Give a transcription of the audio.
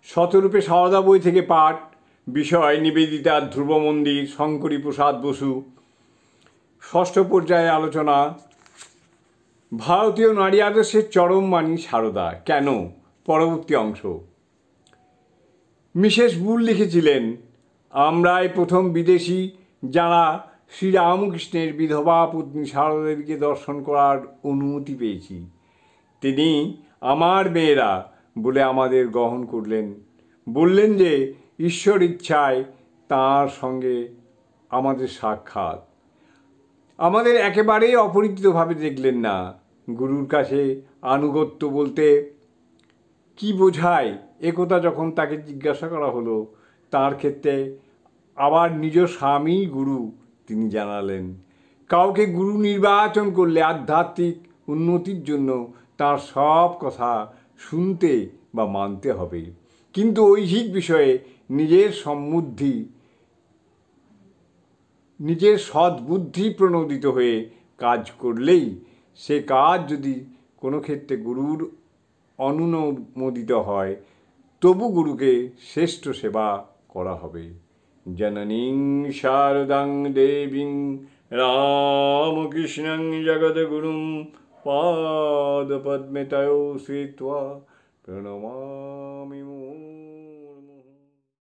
শতরূপে সারদা বই থেকে পাঠ। বিষয় নিবেদিতার ধ্রুব মন্দির, শঙ্করী প্রসাদ বসু। ষষ্ঠ পর্যায়ে আলোচনা ভারতীয় নারী আদর্শের চরম মানি সারদা কেন। পরবর্তী অংশ। মিসেস বুল লিখেছিলেন, আমরাই প্রথম বিদেশি যারা শ্রীরামকৃষ্ণের বিধবা পত্নী সারদা দেবীকে দর্শন করার অনুমতি পেয়েছি। তিনি আমার মেয়েরা বলে আমাদের গ্রহণ করলেন। বললেন যে ঈশ্বর ইচ্ছায় তাঁর সঙ্গে আমাদের সাক্ষাৎ। আমাদের একেবারেই অপরিচিতভাবে দেখলেন না। গুরুর কাছে আনুগত্য বলতে কি বোঝায় একথা যখন তাকে জিজ্ঞাসা করা হলো, তার ক্ষেত্রে আবার নিজ স্বামী গুরু তিনি জানালেন। কাউকে গুরু নির্বাচন করলে আধ্যাত্মিক উন্নতির জন্য তার সব কথা শুনতে বা মানতে হবে, কিন্তু ঐহিক বিষয়ে নিজের সদ্বুদ্ধি প্রণোদিত হয়ে কাজ করলেই সে কাজ যদি কোনো ক্ষেত্রে গুরুর অনুমোদিত হয় তবু গুরুকে শ্রেষ্ঠ সেবা করা হবে। জননীং শারদাং দেবীং রামকৃষ্ণং জগদ্গুরুং পাদপদ্মে তয়ো শ্রিত্বা প্রণমামি।